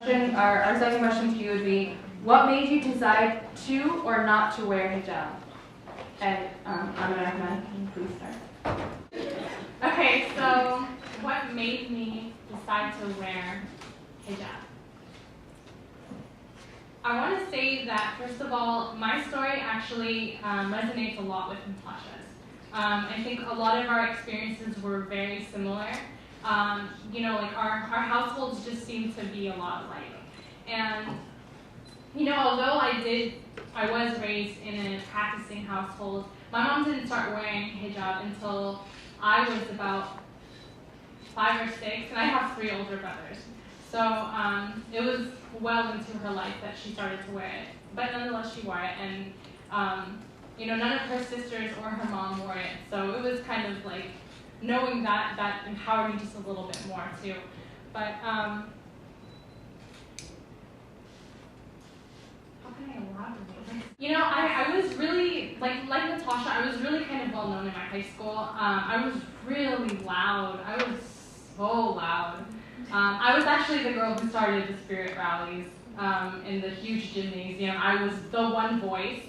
Our second question to you would be, what made you decide to or not to wear hijab? And I'm going to recommend, please start. Okay, so what made me decide to wear hijab? I want to say that, first of all, my story actually resonates a lot with Natasha's. I think a lot of our experiences were very similar. Like our households just seem to be a lot alike. And, although I was raised in a practicing household, my mom didn't start wearing hijab until I was about 5 or 6, and I have 3 older brothers. So it was well into her life that she started to wear it. But nonetheless, she wore it, and none of her sisters or her mom wore it. So it was kind of like knowing that empowered me just a little bit more too. But how can I elaborate? I was really like Natasha. I was really kind of well known in my high school. I was really loud. I was so loud. I was actually the girl who started the spirit rallies in the huge gymnasium. I was the one voice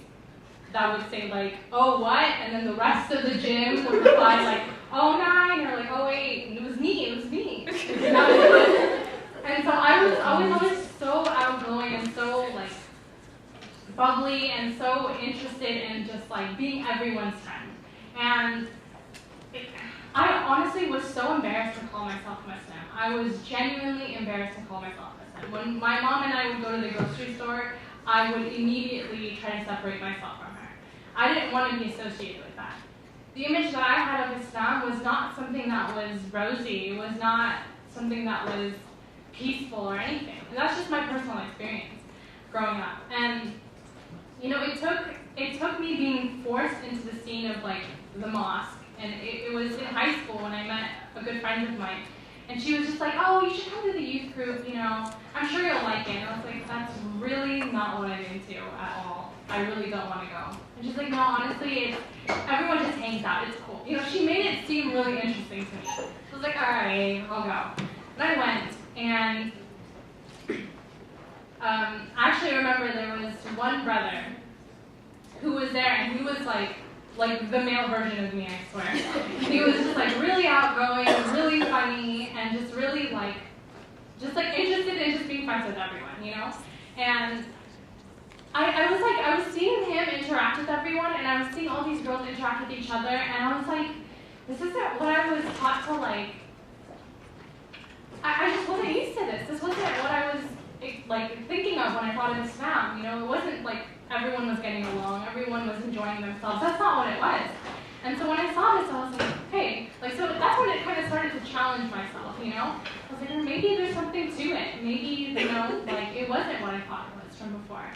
that would say like, "Oh, what?" And then the rest of the gym would reply like, "Oh, 9," or like, "Oh, 8." And it was me. And so I was always so outgoing and so like bubbly and so interested in just like being everyone's friend. And I honestly was so embarrassed to call myself Muslim. I was genuinely embarrassed to call myself Muslim. When my mom and I would go to the grocery store, I would immediately try to separate myself from her. I didn't want to be associated with that. The image that I had of Islam was not something that was rosy. It was not something that was peaceful or anything. And that's just my personal experience growing up. And it took me being forced into the scene of like the mosque. And it was in high school when I met a good friend of mine. And she was just like, "Oh, you should come to the youth group, I'm sure you'll like it." And I was like, "That's really not what I'm into at all. I really don't want to go." And she's like, "No, honestly, everyone just hangs out. It's cool." She made it seem really interesting to me. So I was like, "All right, I'll go." And I went, and I actually remember there was one brother who was there, and he was like the male version of me, I swear. He was just like really outgoing, really funny, and just really just interested in just being friends with everyone, And I was seeing him interact with everyone, and I was seeing all these girls interact with each other, and I was like, this isn't what I was taught to like. I just wasn't used to this. This wasn't what I was thinking of when I thought of Islam. It wasn't like everyone was getting along, everyone was enjoying themselves. That's not what it was. And so when I saw this, I was like, hey, so that's when it kind of started to challenge myself, I was like, maybe there's something to it. Maybe, it wasn't what I thought it was from before.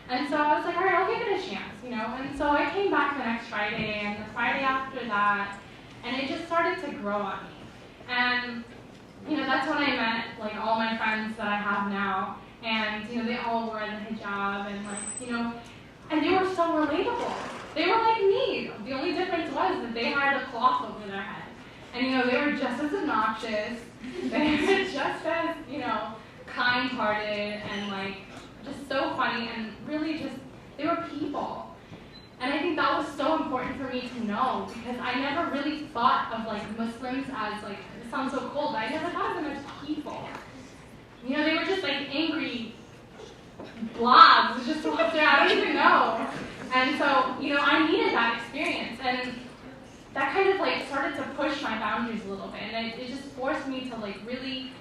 And so I was like, all right, I'll give it a chance, And so I came back the next Friday, and the Friday after that, and it just started to grow on me. And, that's when I met, all my friends that I have now. And, they all wore the hijab, and, and they were so relatable. They were like me. The only difference was that they had a cloth over their head. And, they were just as obnoxious. They were just as, kind-hearted and, just so funny, and really just, they were people. And I think that was so important for me to know, because I never really thought of, Muslims as, it sounds so cold, but I never thought of them as people. They were just, angry blobs just walked around, I don't even know. And so, I needed that experience, and that kind of, started to push my boundaries a little bit, and it just forced me to, really,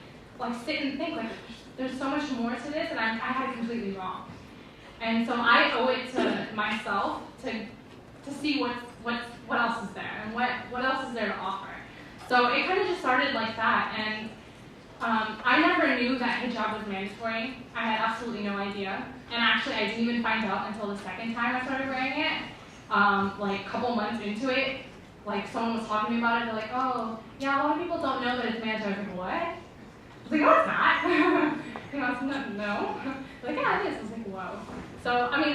sit and think, there's so much more to this, and I had it completely wrong. And so I owe it to myself to see what else is there, and what else is there to offer. So it kind of just started like that, and I never knew that hijab was mandatory. I had absolutely no idea. And actually, I didn't even find out until the second time I started wearing it. A couple months into it, someone was talking to me about it. They're like, "Oh, yeah, a lot of people don't know that it's mandatory." I was like, "What?" I was like, "No, it's not." No. They're like, "Yeah, it is." I was like, "Whoa." So,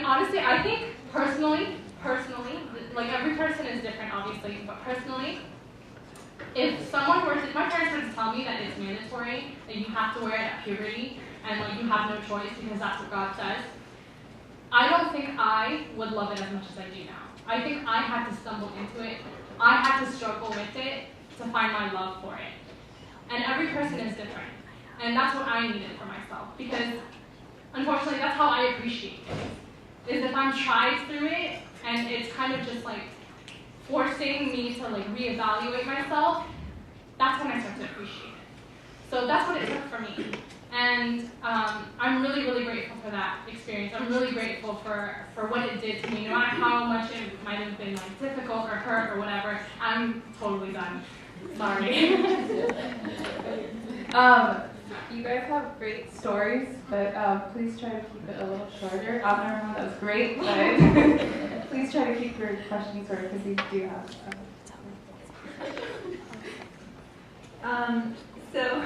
honestly, I think personally, every person is different, obviously, but personally, if my parents were to tell me that it's mandatory, that you have to wear it at puberty, and like you have no choice because that's what God says, I don't think I would love it as much as I do now. I think I had to stumble into it. I had to struggle with it to find my love for it. And every person is different. And that's what I needed for myself. Because unfortunately, that's how I appreciate it. Is if I'm tried through it, and it's kind of just like forcing me to like reevaluate myself, that's when I start to appreciate it. So that's what it took for me. And I'm really, really grateful for that experience. I'm really grateful for what it did to me. No matter how much it might have been like difficult or hurt or whatever, I'm totally done. Sorry. You guys have great stories, but please try to keep it a little shorter. Everyone, that was great, but please try to keep your questions short because we do have. So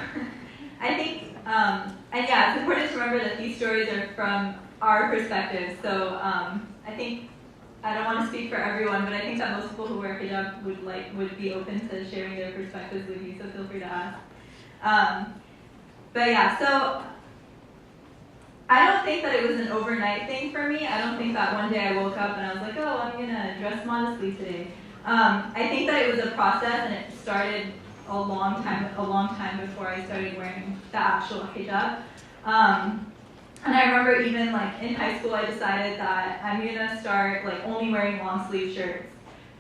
I think, and yeah, it's important to remember that these stories are from our perspective. So I think, I don't want to speak for everyone, but I think that most people who wear hijab would be open to sharing their perspectives with you. So feel free to ask. But yeah, so I don't think that it was an overnight thing for me. I don't think that one day I woke up and I was like, oh, I'm gonna dress modestly today. I think that it was a process, and it started a long time before I started wearing the actual hijab. And I remember even like in high school, I decided that I'm gonna start like only wearing long sleeve shirts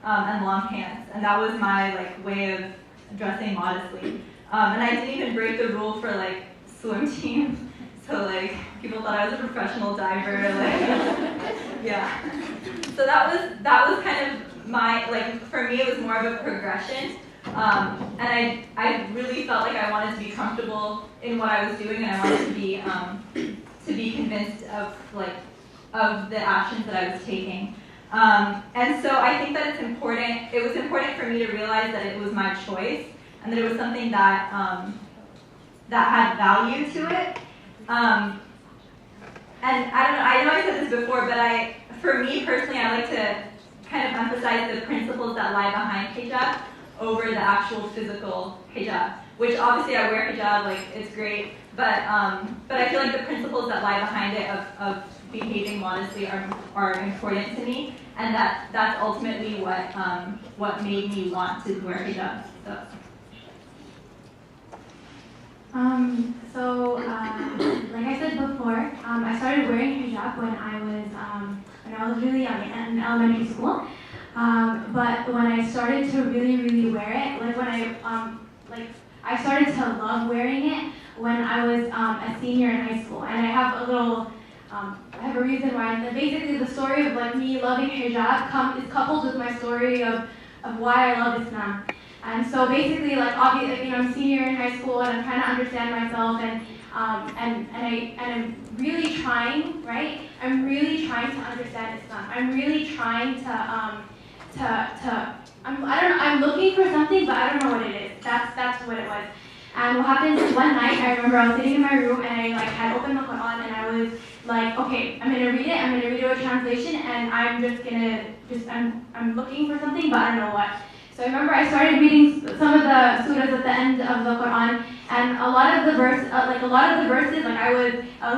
and long pants, and that was my like way of dressing modestly. And I didn't even break the rule for like swim team, so like people thought I was a professional diver. Like, yeah. So that was kind of my like for me it was more of a progression. And I really felt like I wanted to be comfortable in what I was doing, and I wanted to be convinced of the actions that I was taking. And so I think that it was important for me to realize that it was my choice, and that it was something that that had value to it. And I know I said this before, but for me personally, I like to kind of emphasize the principles that lie behind hijab over the actual physical hijab, which obviously I wear hijab, like it's great, but I feel like the principles that lie behind it of behaving modestly are important to me, and that's ultimately what made me want to wear hijab. Like I said before, I started wearing hijab when I was really young in elementary school. But when I started to really wear it, like when I started to love wearing it when I was a senior in high school, and I have a reason why. And basically, the story of like me loving hijab is coupled with my story of why I love Islam. And so basically, like obviously, I'm a senior in high school, and I'm trying to understand myself, and I'm really trying, right? I'm really trying to understand Islam. I'm really trying to I'm looking for something, but I don't know what it is. That's what it was. And what happened is one night, I remember I was sitting in my room and I like had opened the Quran and I was like, okay, I'm gonna read it. I'm gonna read it with translation, and I'm looking for something, but I don't know what. So I remember I started reading some of the surahs at the end of the Quran, and a lot of the verses, like I was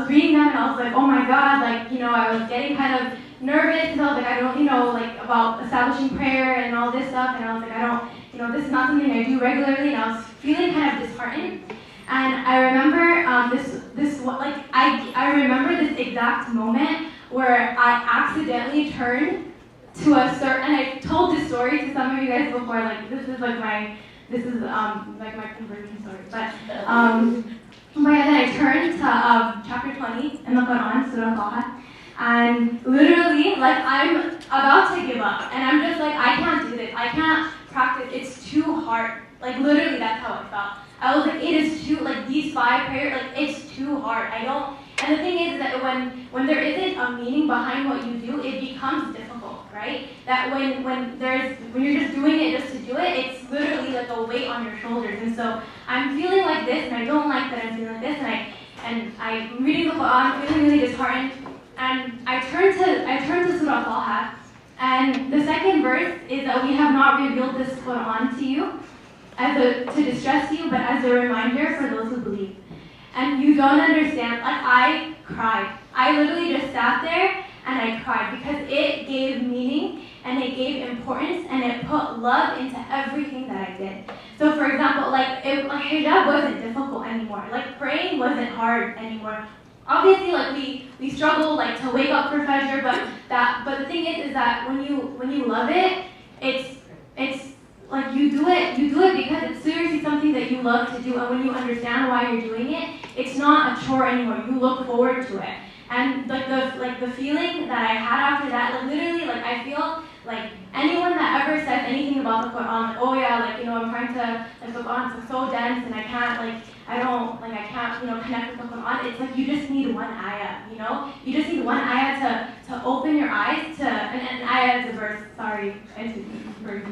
reading them and I was like, oh my God, like I was getting kind of nervous because I was like, I don't, like about establishing prayer and all this stuff, and I was like, I don't, this is not something I do regularly, and I was feeling kind of disheartened. And I remember I remember this exact moment where I accidentally turned to a certain, and I told this story to some of you guys before, like this is my conversion story, but then I turned to chapter 20 in the Quran, Surah Taha, and literally, like I'm about to give up, and I'm just like, I can't do this, I can't practice, it's too hard. Like literally, that's how I felt. I was like, it is too, like these 5 prayers, like it's too hard. And the thing is that when there isn't a meaning behind what you do, it becomes difficult, right? That when you're just doing it just to do it, it's literally like a weight on your shoulders. And so I'm feeling like this, and I don't like that I'm feeling like this, and I'm reading the Quran, feeling really disheartened, and I turn to Surah Taha, and the second verse is that we have not revealed this Quran to you to distress you, but as a reminder for those who believe. And you don't understand, like I cried. I literally just sat there and I cried because it gave meaning and it gave importance and it put love into everything that I did. So for example, like hijab wasn't difficult anymore. Like praying wasn't hard anymore. Obviously, like we struggle like to wake up for Fajr, but the thing is that when you love it, it's like you do it because it's seriously something that you love to do, and when you understand why you're doing it, it's not a chore anymore. You look forward to it. And like the feeling that I had after that, like literally, like I feel like anyone that ever says anything about the Quran, like, oh yeah, like I'm trying to like the Quran's so dense and I can't connect with the Quran. It's like you just need one ayah, you just need one ayah to open your eyes to an ayah is a verse. Sorry, it's a verse.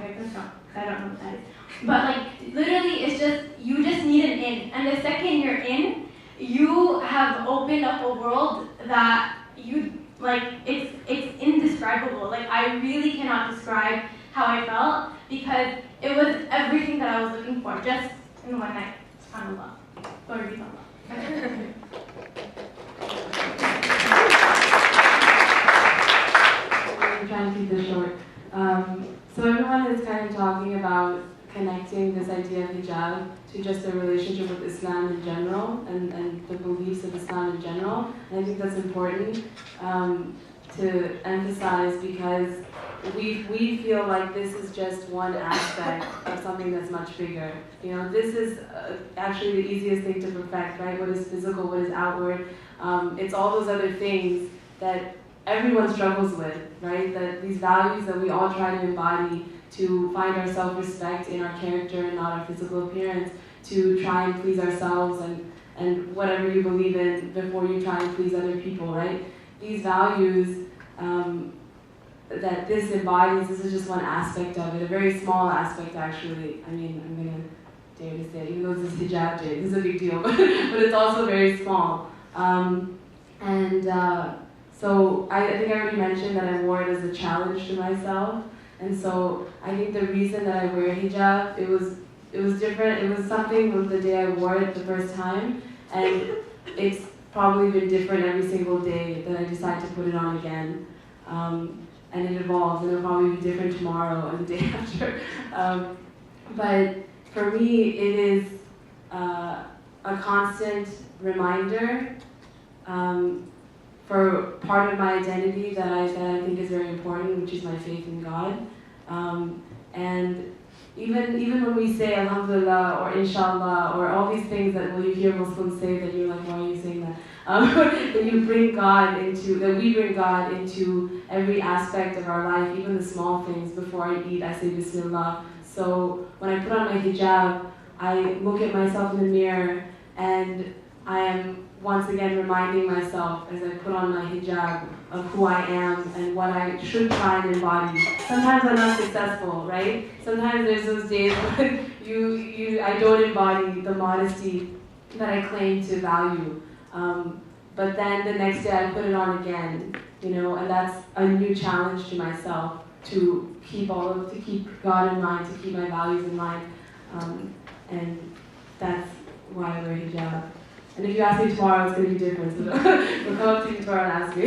I don't know what that is. But like literally, it's just you just need an in, and the second you're in, you have opened up a world that you like. It's indescribable. Like I really cannot describe how I felt because it was everything that I was looking for just in one night. SubhanAllah. Glory be to Allah. I'm trying to keep this short. So everyone is kind of talking about connecting this idea of hijab to just a relationship with Islam in general and the beliefs of Islam in general. And I think that's important to emphasize because we feel like this is just one aspect of something that's much bigger. This is actually the easiest thing to perfect, right? What is physical, what is outward. It's all those other things that everyone struggles with, right? That these values that we all try to embody to find our self-respect in our character and not our physical appearance, to try and please ourselves and whatever you believe in before you try and please other people, right? These values that this embodies, this is just one aspect of it, a very small aspect actually. I mean, I'm gonna dare to say it, even though this is hijab day, this is a big deal, but it's also very small. So I think I already mentioned that I wore it as a challenge to myself. And so I think the reason that I wear hijab, it was different. It was something from the day I wore it the first time, and it's probably been different every single day that I decide to put it on again. And it evolves, and it'll probably be different tomorrow and the day after. But for me, it is a constant reminder for part of my identity that I think is very important, which is my faith in God. And even when we say Alhamdulillah or Inshallah or all these things that you hear Muslims say that you're like, why are you saying that? That we bring God into every aspect of our life, even the small things. Before I eat, I say Bismillah. So when I put on my hijab, I look at myself in the mirror and I am once again reminding myself as I put on my hijab of who I am and what I should try and embody. Sometimes I'm not successful, right? Sometimes there's those days when I don't embody the modesty that I claim to value. But then the next day I put it on again, and that's a new challenge to myself to keep God in mind, to keep my values in mind, and that's why I wear hijab. And if you ask me tomorrow, it's going to be different. So you'll come up to me tomorrow and ask me.